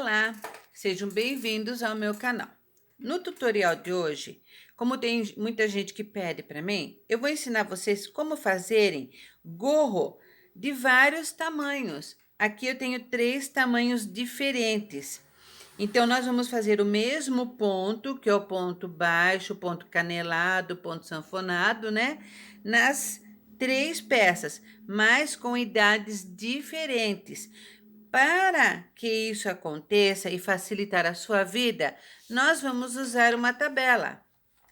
Olá, sejam bem-vindos ao meu canal. No tutorial de hoje, como tem muita gente que pede para mim, eu vou ensinar vocês como fazerem gorro de vários tamanhos. Aqui eu tenho 3 tamanhos diferentes. Então, nós vamos fazer o mesmo ponto, que é o ponto baixo, ponto canelado, ponto sanfonado, né? Nas 3 peças, mas com idades diferentes. Para que isso aconteça e facilitar a sua vida, nós vamos usar uma tabela.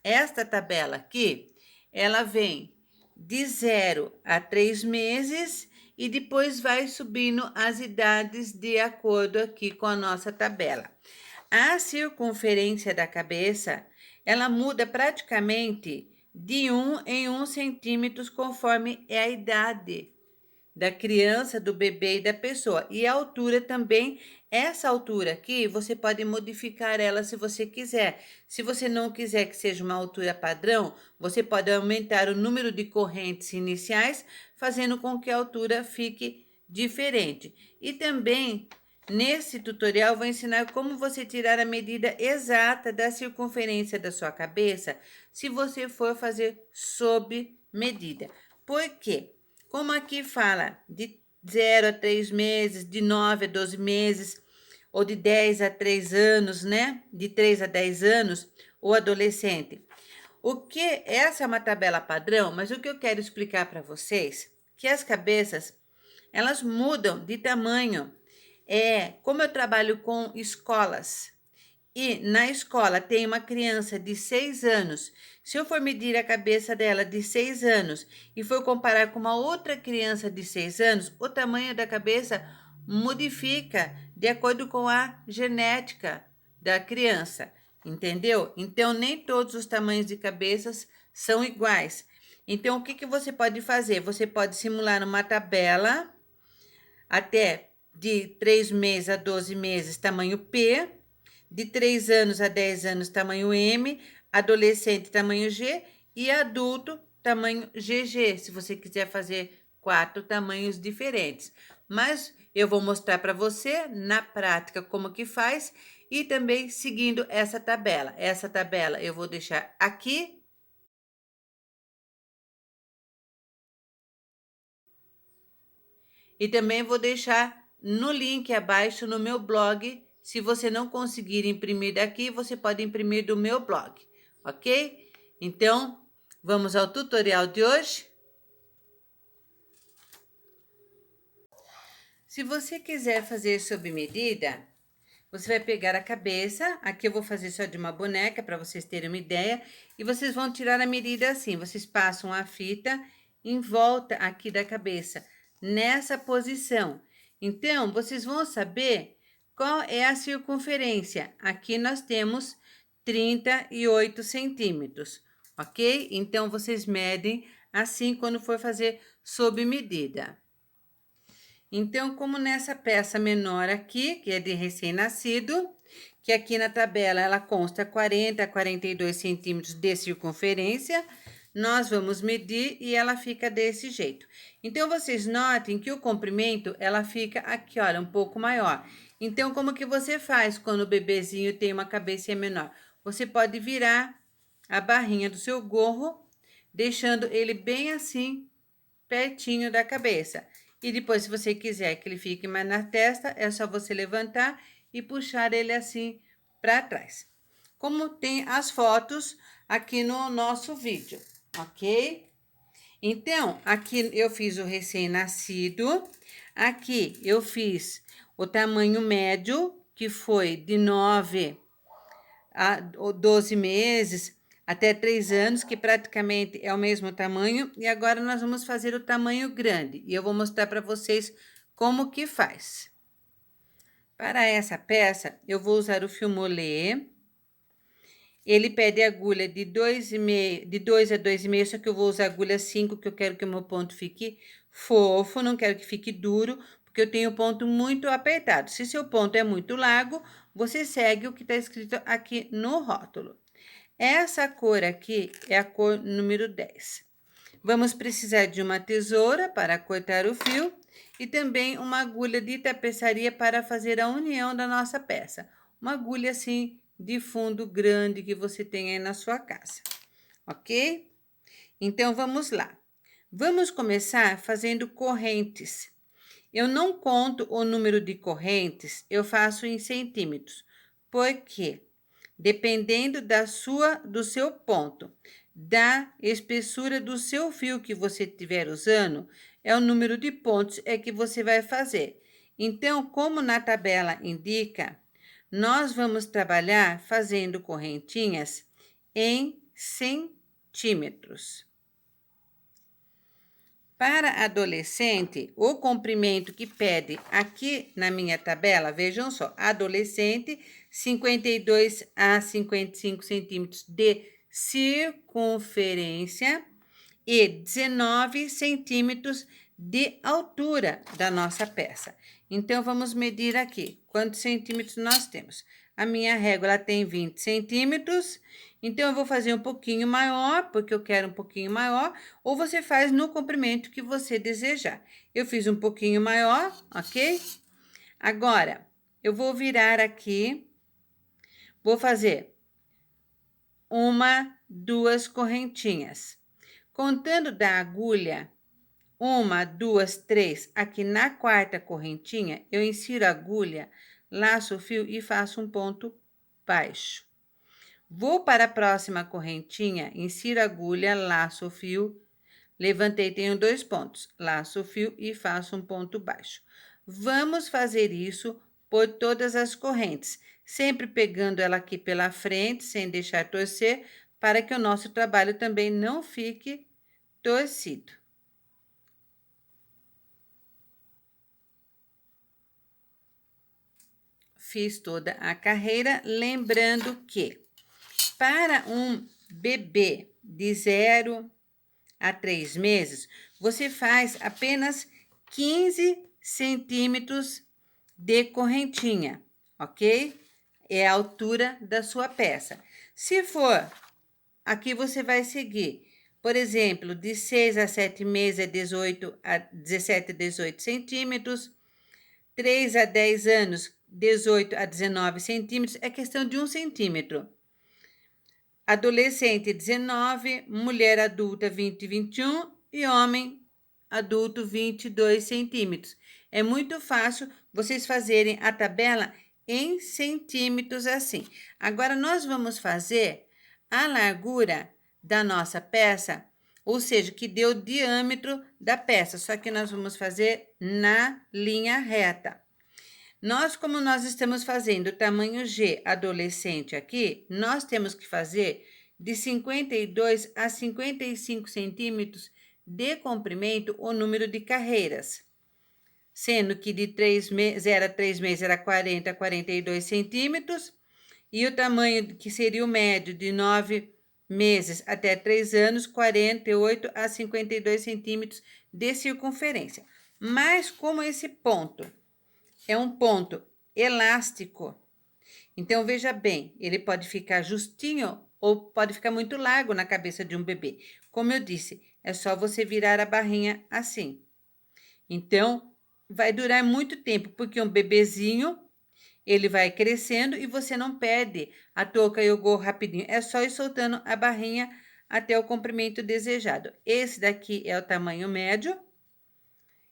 Esta tabela aqui, ela vem de 0 a 3 meses e depois vai subindo as idades de acordo aqui com a nossa tabela. A circunferência da cabeça, ela muda praticamente de 1 em 1 centímetros conforme é a idade da criança, do bebê e da pessoa. E a altura também, essa altura aqui, você pode modificar ela se você quiser. Se você não quiser que seja uma altura padrão, você pode aumentar o número de correntes iniciais, fazendo com que a altura fique diferente. E também, nesse tutorial, vou ensinar como você tirar a medida exata da circunferência da sua cabeça, se você for fazer sob medida. Por quê? Como aqui fala de 0 a 3 meses, de 9 a 12 meses, ou de 10 a 3 anos, né? De 3 a 10 anos, o adolescente. Essa é uma tabela padrão, mas o que eu quero explicar para vocês, que as cabeças, elas mudam de tamanho. Como eu trabalho com escolas, e na escola tem uma criança de 6 anos. Se eu for medir a cabeça dela de 6 anos e for comparar com uma outra criança de 6 anos, o tamanho da cabeça modifica de acordo com a genética da criança, entendeu? Então, nem todos os tamanhos de cabeças são iguais. Então, o que você pode fazer? Você pode simular uma tabela até de 3 meses a 12 meses, tamanho P, de 3 anos a 10 anos, tamanho M, adolescente, tamanho G, e adulto, tamanho GG, se você quiser fazer 4 tamanhos diferentes. Mas eu vou mostrar para você, na prática, como que faz, e também seguindo essa tabela. Essa tabela eu vou deixar aqui. E também vou deixar no link abaixo no meu blog. Se você não conseguir imprimir daqui, você pode imprimir do meu blog, ok? Então, vamos ao tutorial de hoje. Se você quiser fazer sob medida, você vai pegar a cabeça, aqui eu vou fazer só de uma boneca, para vocês terem uma ideia, e vocês vão tirar a medida assim, vocês passam a fita em volta aqui da cabeça, nessa posição. Então, vocês vão saber qual é a circunferência. Aqui nós temos 38 centímetros, ok? Então, vocês medem assim quando for fazer sob medida. Então, como nessa peça menor aqui, que é de recém-nascido, que aqui na tabela ela consta 40 a 42 centímetros de circunferência, nós vamos medir e ela fica desse jeito. Então, vocês notem que o comprimento, ela fica aqui, olha, um pouco maior. Então, como que você faz quando o bebezinho tem uma cabecinha menor? Você pode virar a barrinha do seu gorro, deixando ele bem assim, pertinho da cabeça. E depois, se você quiser que ele fique mais na testa, é só você levantar e puxar ele assim para trás. Como tem as fotos aqui no nosso vídeo, ok? Então, aqui eu fiz o recém-nascido, aqui eu fiz o tamanho médio, que foi de 9 a 12 meses, até 3 anos, que praticamente é o mesmo tamanho. E agora nós vamos fazer o tamanho grande. E eu vou mostrar para vocês como que faz. Para essa peça, eu vou usar o fio molê. Ele pede agulha de 2,5, de 2 a 2,5, só que eu vou usar agulha 5, que eu quero que o meu ponto fique fofo, não quero que fique duro, porque eu tenho o ponto muito apertado. Se seu ponto é muito largo, você segue o que está escrito aqui no rótulo. Essa cor aqui é a cor número 10. Vamos precisar de uma tesoura para cortar o fio e também uma agulha de tapeçaria para fazer a união da nossa peça. Uma agulha assim de fundo grande que você tem aí na sua casa, ok? Então vamos lá. Vamos começar fazendo correntes. Eu não conto o número de correntes, eu faço em centímetros. Por quê? Dependendo do seu ponto, da espessura do seu fio que você estiver usando, é o número de pontos que você vai fazer. Então, como na tabela indica, nós vamos trabalhar fazendo correntinhas em centímetros. Para adolescente, o comprimento que pede aqui na minha tabela, vejam só, adolescente, 52 a 55 centímetros de circunferência e 19 centímetros de altura da nossa peça. Então, vamos medir aqui quantos centímetros nós temos. A minha régua ela tem 20 centímetros, então eu vou fazer um pouquinho maior, porque eu quero um pouquinho maior, ou você faz no comprimento que você desejar. Eu fiz um pouquinho maior, ok? Agora, eu vou virar aqui, vou fazer duas correntinhas. Contando da agulha, 1, 2, 3, aqui na quarta correntinha, eu insiro a agulha, laço o fio e faço um ponto baixo. Vou para a próxima correntinha, insiro a agulha, laço o fio, levantei, tenho 2 pontos, laço o fio e faço um ponto baixo. Vamos fazer isso por todas as correntes, sempre pegando ela aqui pela frente, sem deixar torcer, para que o nosso trabalho também não fique torcido. Fiz toda a carreira, lembrando que para um bebê de 0 a 3 meses, você faz apenas 15 centímetros de correntinha, ok? É a altura da sua peça. Se for, aqui você vai seguir, por exemplo, de 6 a 7 meses é 17 a 18 centímetros, 3 a 10 anos, 18 a 19 centímetros, é questão de 1 centímetro. Adolescente, 19, mulher adulta, 20 e 21 e homem adulto, 22 centímetros. É muito fácil vocês fazerem a tabela em centímetros assim. Agora, nós vamos fazer a largura da nossa peça, ou seja, que deu o diâmetro da peça, só que nós vamos fazer na linha reta. Como nós estamos fazendo tamanho G adolescente aqui, nós temos que fazer de 52 a 55 centímetros de comprimento o número de carreiras, sendo que de 0 a 3 meses era 40 a 42 centímetros, e o tamanho que seria o médio de 9 meses até 3 anos, 48 a 52 centímetros de circunferência. Mas como esse ponto é um ponto elástico, então veja bem, ele pode ficar justinho ou pode ficar muito largo na cabeça de um bebê. Como eu disse, é só você virar a barrinha assim. Então, vai durar muito tempo, porque um bebezinho, ele vai crescendo e você não perde a touca e o gorro rapidinho. É só ir soltando a barrinha até o comprimento desejado. Esse daqui é o tamanho médio.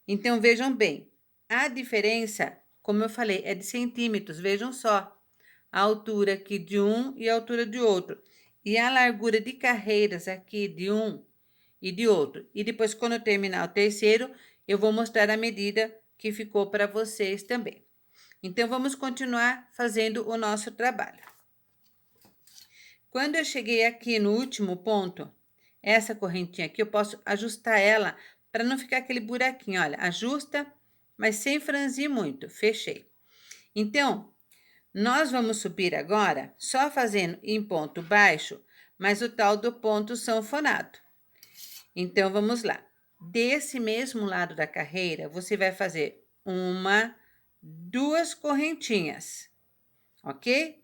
Então, vejam bem, a diferença, como eu falei, é de centímetros. Vejam só, a altura aqui de um e a altura de outro. E a largura de carreiras aqui de um e de outro. E depois, quando eu terminar o terceiro, eu vou mostrar a medida que ficou para vocês também. Então, vamos continuar fazendo o nosso trabalho. Quando eu cheguei aqui no último ponto, essa correntinha aqui, eu posso ajustar ela para não ficar aquele buraquinho. Olha, ajusta, mas sem franzir muito. Fechei. Então, nós vamos subir agora só fazendo em ponto baixo, mas o tal do ponto sanfonado. Então, vamos lá. Desse mesmo lado da carreira, você vai fazer 2 correntinhas, ok?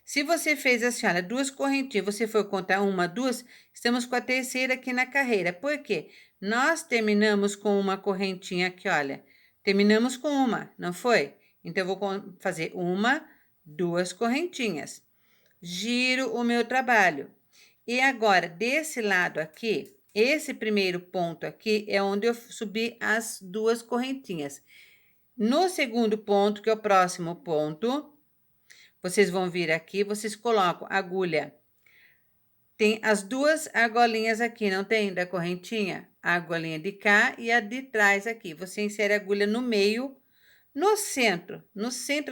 Se você fez assim, olha, 2 correntinhas, você for contar 1, 2, estamos com a terceira aqui na carreira. Por quê? Nós terminamos com uma correntinha aqui, olha, Terminamos com uma, não foi? Então, eu vou fazer uma, duas correntinhas. Giro o meu trabalho. E agora, desse lado aqui, esse primeiro ponto aqui é onde eu subi as duas correntinhas. No segundo ponto, que é o próximo ponto, vocês vão vir aqui, vocês colocam a agulha. Tem as duas argolinhas aqui, não tem? Da correntinha? A argolinha de cá e a de trás aqui. Você insere a agulha no meio, no centro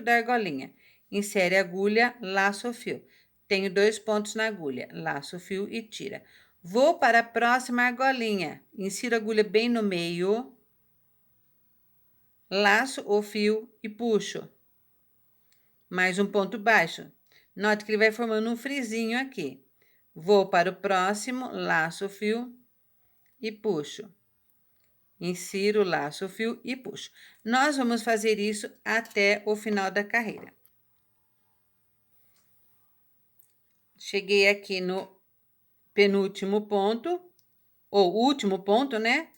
da argolinha. Insere a agulha, laço o fio. Tenho 2 pontos na agulha, laço o fio e tira. Vou para a próxima argolinha. Insiro a agulha bem no meio, laço o fio e puxo. Mais um ponto baixo. Note que ele vai formando um frisinho aqui. Vou para o próximo, laço o fio e puxo. Insiro, laço o fio e puxo. Nós vamos fazer isso até o final da carreira. Cheguei aqui no penúltimo ponto, ou último ponto, né?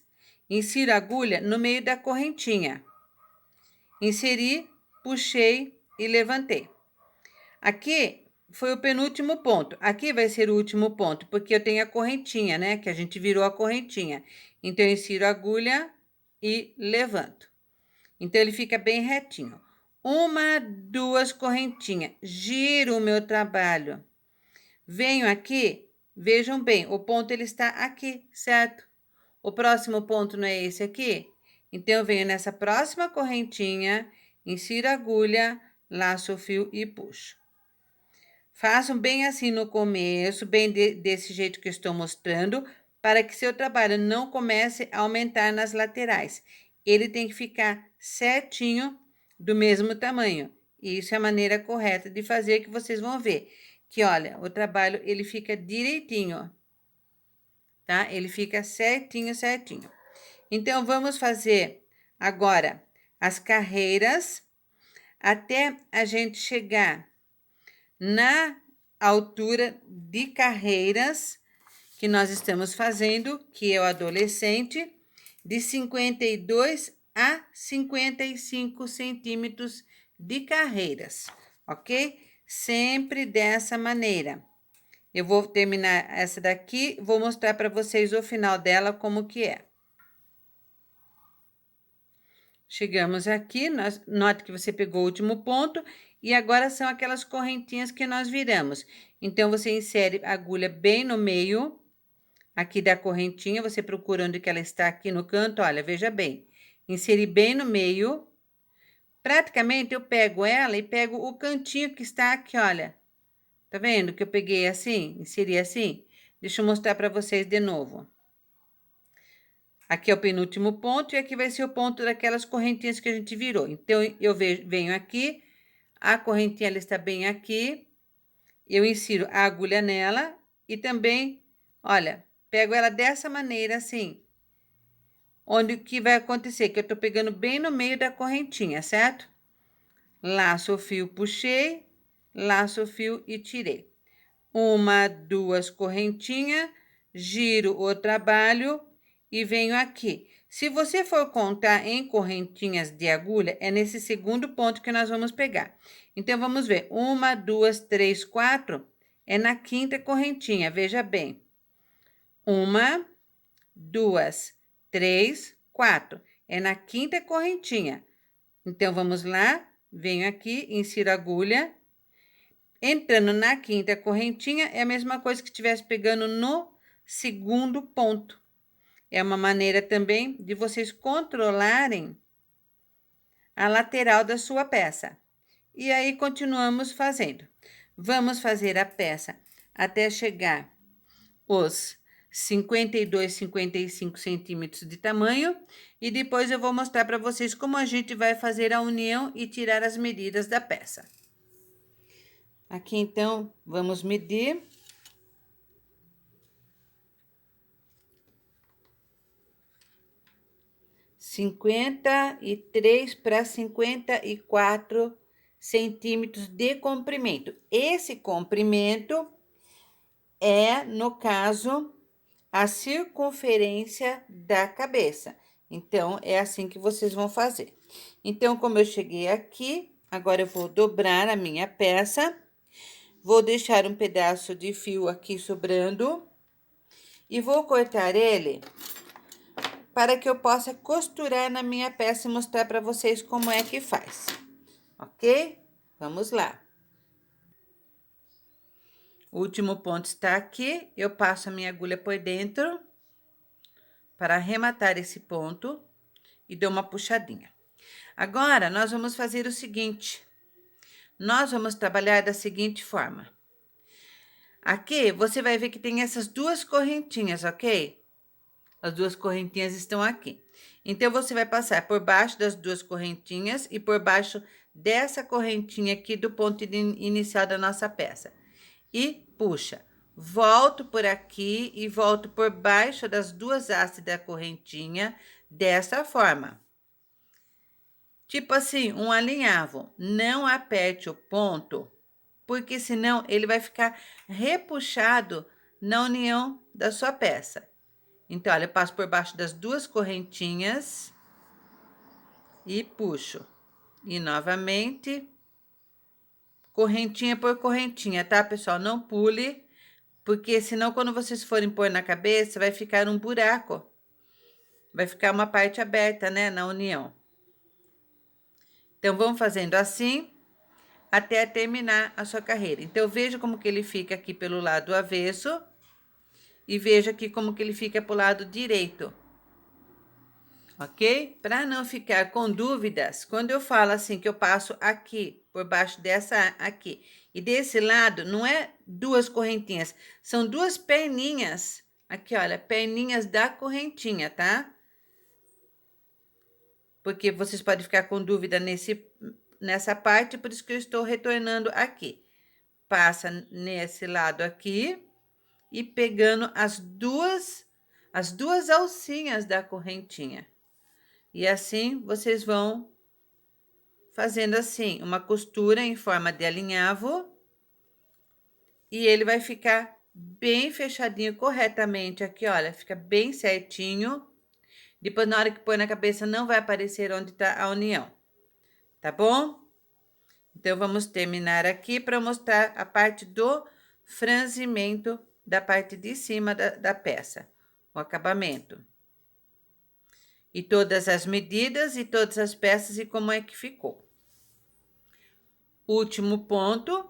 Insiro a agulha no meio da correntinha. Inseri, puxei e levantei. Aqui foi o penúltimo ponto. Aqui vai ser o último ponto, porque eu tenho a correntinha, né? Que a gente virou a correntinha. Então, eu insiro a agulha e levanto. Então, ele fica bem retinho. Uma, duas correntinhas. Giro o meu trabalho. Venho aqui, vejam bem, o ponto ele está aqui, certo? O próximo ponto não é esse aqui? Então, eu venho nessa próxima correntinha, insiro a agulha, laço o fio e puxo. Façam bem assim no começo, bem desse jeito que eu estou mostrando, para que seu trabalho não comece a aumentar nas laterais. Ele tem que ficar certinho do mesmo tamanho. E isso é a maneira correta de fazer, que vocês vão ver. Que, olha, o trabalho, ele fica direitinho, ó, tá? Ele fica certinho, certinho. Então, vamos fazer agora as carreiras até a gente chegar na altura de carreiras que nós estamos fazendo, que é o adolescente, de 52 a 55 centímetros de carreiras, ok? Sempre dessa maneira. Eu vou terminar essa daqui, vou mostrar para vocês o final dela, como que é. Chegamos aqui, note que você pegou o último ponto, e agora são aquelas correntinhas que nós viramos. Então, você insere a agulha bem no meio, aqui da correntinha, você procura onde que ela está aqui no canto, olha, veja bem. Inseri bem no meio. Praticamente, eu pego ela e pego o cantinho que está aqui, olha. Tá vendo que eu peguei assim, inseri assim? Deixa eu mostrar para vocês de novo. Aqui é o penúltimo ponto e aqui vai ser o ponto daquelas correntinhas que a gente virou. Então, eu venho aqui, a correntinha ela está bem aqui, eu insiro a agulha nela e também, olha, pego ela dessa maneira assim. Onde o que vai acontecer? Que eu tô pegando bem no meio da correntinha, certo? Laço o fio, puxei, laço o fio e tirei. Uma, duas correntinhas, giro o trabalho e venho aqui. Se você for contar em correntinhas de agulha, é nesse segundo ponto que nós vamos pegar. Então, vamos ver. Uma, duas, três, quatro. É na quinta correntinha, veja bem. Uma, duas, três, quatro. É na quinta correntinha. Então, vamos lá. Venho aqui, insiro a agulha. Entrando na quinta correntinha, é a mesma coisa que estivesse pegando no segundo ponto. É uma maneira também de vocês controlarem a lateral da sua peça. E aí, continuamos fazendo. Vamos fazer a peça até chegar os 52, 55 centímetros de tamanho. E depois eu vou mostrar para vocês como a gente vai fazer a união e tirar as medidas da peça. Aqui, então, vamos medir. Cinquenta e 53 para 54 centímetros de comprimento. Esse comprimento é, no caso, a circunferência da cabeça. Então, é assim que vocês vão fazer. Então, como eu cheguei aqui, agora eu vou dobrar a minha peça. Vou deixar um pedaço de fio aqui sobrando. E vou cortar ele para que eu possa costurar na minha peça e mostrar para vocês como é que faz. Ok? Vamos lá. O último ponto está aqui. Eu passo a minha agulha por dentro para arrematar esse ponto e dou uma puxadinha. Agora, nós vamos fazer o seguinte. Nós vamos trabalhar da seguinte forma. Aqui, você vai ver que tem essas duas correntinhas, ok? As duas correntinhas estão aqui. Então, você vai passar por baixo das duas correntinhas e por baixo dessa correntinha aqui do ponto inicial da nossa peça. E puxa. Volto por aqui e volto por baixo das duas hastes da correntinha, dessa forma. Tipo assim, um alinhavo. Não aperte o ponto, porque senão ele vai ficar repuxado na união da sua peça. Então, olha, eu passo por baixo das duas correntinhas e puxo. E novamente, correntinha por correntinha, tá, pessoal? Não pule, porque senão quando vocês forem pôr na cabeça, vai ficar um buraco. Vai ficar uma parte aberta, né, na união. Então, vamos fazendo assim até terminar a sua carreira. Então, veja como que ele fica aqui pelo lado avesso e veja aqui como que ele fica pro lado direito. Ok? Para não ficar com dúvidas, quando eu falo assim que eu passo aqui, por baixo dessa aqui, e desse lado, não é duas correntinhas, são duas perninhas. Aqui, olha, perninhas da correntinha, tá? Porque vocês podem ficar com dúvida nessa parte, por isso que eu estou retornando aqui. Passa nesse lado aqui e pegando as duas alcinhas da correntinha. E assim, vocês vão fazendo assim, uma costura em forma de alinhavo. E ele vai ficar bem fechadinho corretamente aqui, olha, fica bem certinho. Depois, na hora que põe na cabeça, não vai aparecer onde tá a união, tá bom? Então, vamos terminar aqui para mostrar a parte do franzimento da parte de cima da peça, o acabamento. E todas as medidas e todas as peças e como é que ficou. Último ponto,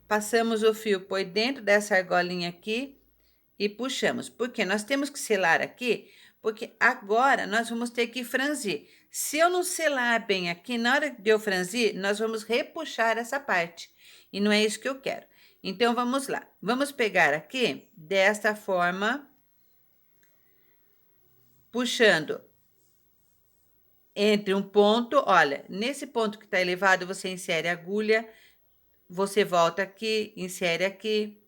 passamos o fio por dentro dessa argolinha aqui e puxamos. Porque nós temos que selar aqui, porque agora nós vamos ter que franzir. Se eu não selar bem aqui, na hora de eu franzir, nós vamos repuxar essa parte. E não é isso que eu quero. Então, vamos lá. Vamos pegar aqui, desta forma, puxando entre um ponto, olha, nesse ponto que tá elevado, você insere a agulha, você volta aqui, insere aqui,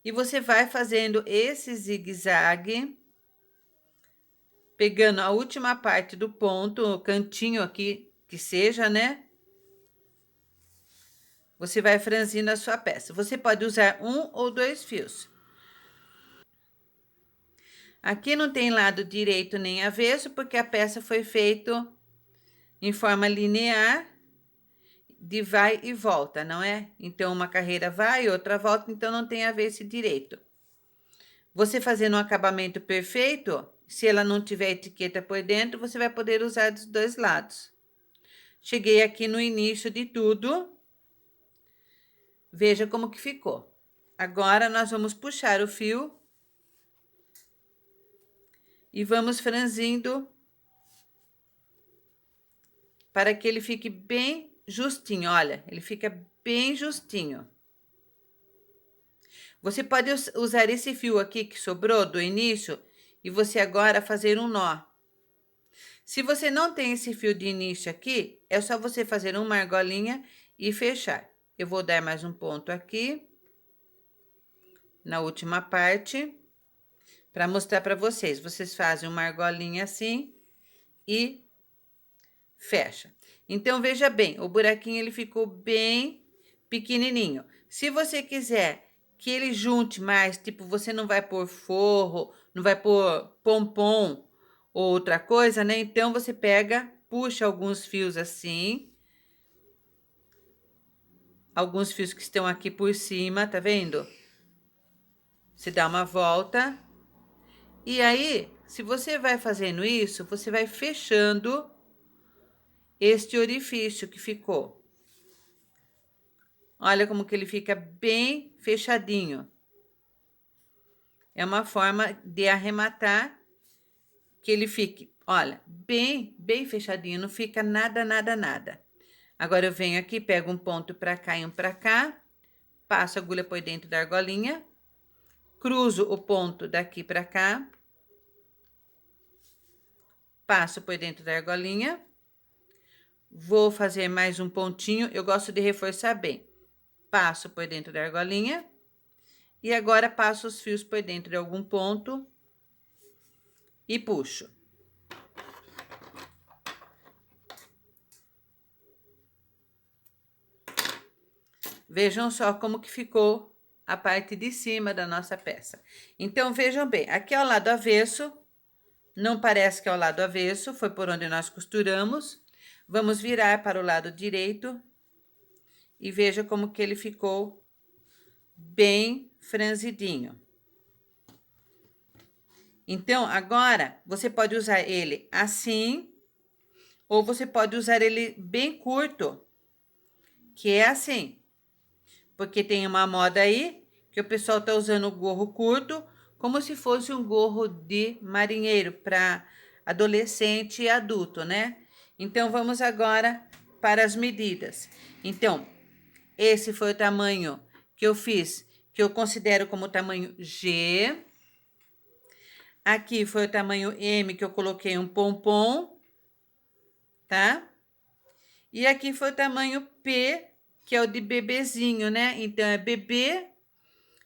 e você vai fazendo esse zigue-zague, pegando a última parte do ponto, o cantinho aqui, que seja, né? Você vai franzindo a sua peça. Você pode usar um ou dois fios. Aqui não tem lado direito nem avesso, porque a peça foi feita em forma linear, de vai e volta, não é? Então, uma carreira vai, outra volta, então não tem avesso e direito. Você fazendo um acabamento perfeito, se ela não tiver etiqueta por dentro, você vai poder usar dos dois lados. Cheguei aqui no início de tudo. Veja como que ficou. Agora, nós vamos puxar o fio e vamos franzindo para que ele fique bem justinho. Olha, ele fica bem justinho. Você pode usar esse fio aqui que sobrou do início e você agora fazer um nó. Se você não tem esse fio de início aqui, é só você fazer uma argolinha e fechar. Eu vou dar mais um ponto aqui, na última parte, para mostrar para vocês. Vocês fazem uma argolinha assim e fecha. Então, veja bem, o buraquinho ele ficou bem pequenininho. Se você quiser que ele junte mais, tipo, você não vai pôr forro, não vai pôr pompom, ou outra coisa, né? Então, você pega, puxa alguns fios assim. Alguns fios que estão aqui por cima, tá vendo? Você dá uma volta. E aí, se você vai fazendo isso, você vai fechando este orifício que ficou. Olha como que ele fica bem fechadinho. É uma forma de arrematar que ele fique, olha, bem fechadinho, não fica nada, nada, nada. Agora eu venho aqui, pego um ponto pra cá e um pra cá, passo a agulha por dentro da argolinha, cruzo o ponto daqui pra cá, passo por dentro da argolinha, vou fazer mais um pontinho, eu gosto de reforçar bem. Passo por dentro da argolinha, e agora passo os fios por dentro de algum ponto e puxo. Vejam só como que ficou a parte de cima da nossa peça. Então, vejam bem, aqui é o lado avesso, não parece que é o lado avesso, foi por onde nós costuramos. Vamos virar para o lado direito e veja como que ele ficou bem franzidinho. Então, agora, você pode usar ele assim, ou você pode usar ele bem curto, que é assim. Porque tem uma moda aí que o pessoal tá usando o gorro curto como se fosse um gorro de marinheiro para adolescente e adulto, né? Então, vamos agora para as medidas. Então, esse foi o tamanho que eu fiz, que eu considero como tamanho G. Aqui foi o tamanho M, que eu coloquei um pompom, tá? E aqui foi o tamanho P, que é o de bebezinho, né? Então, é bebê,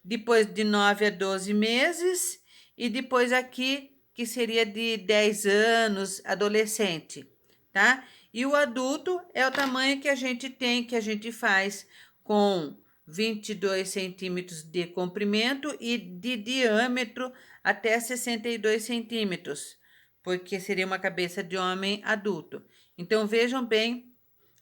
depois de 9 a 12 meses, e depois aqui, que seria de 10 anos, adolescente, tá? E o adulto é o tamanho que a gente tem, que a gente faz com 22 centímetros de comprimento e de diâmetro até 62 centímetros, porque seria uma cabeça de homem adulto. Então, vejam bem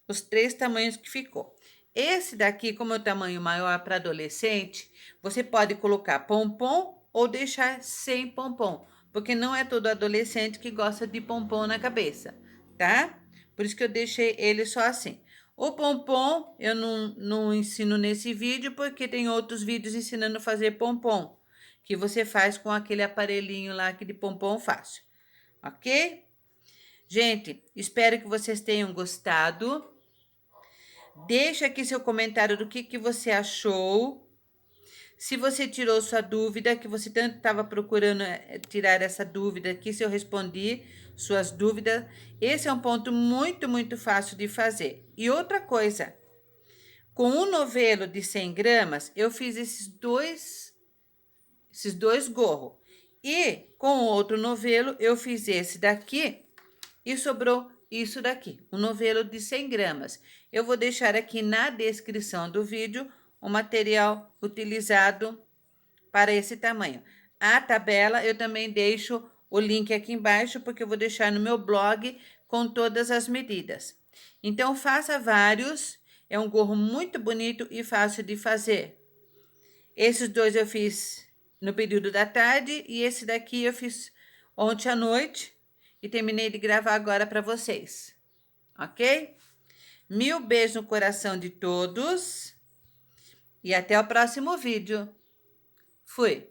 os 3 tamanhos que ficou. Esse daqui, como é o tamanho maior para adolescente, você pode colocar pompom ou deixar sem pompom, porque não é todo adolescente que gosta de pompom na cabeça, tá? Por isso que eu deixei ele só assim. O pompom eu não ensino nesse vídeo, porque tem outros vídeos ensinando a fazer pompom, que você faz com aquele aparelhinho lá que de pompom fácil, ok? Gente, espero que vocês tenham gostado. Deixa aqui seu comentário do que você achou. Se você tirou sua dúvida, que você tanto estava procurando tirar essa dúvida aqui, se eu respondi suas dúvidas. Esse é um ponto muito, muito fácil de fazer. E outra coisa, com um novelo de 100 gramas, eu fiz esses dois gorros. E com outro novelo, eu fiz esse daqui e sobrou isso daqui, um novelo de 100 gramas. Eu vou deixar aqui na descrição do vídeo o material utilizado para esse tamanho. A tabela eu também deixo o link aqui embaixo, porque eu vou deixar no meu blog com todas as medidas. Então, faça vários, é um gorro muito bonito e fácil de fazer. Esses dois eu fiz no período da tarde e esse daqui eu fiz ontem à noite e terminei de gravar agora para vocês, ok? Mil beijos no coração de todos e até o próximo vídeo. Fui!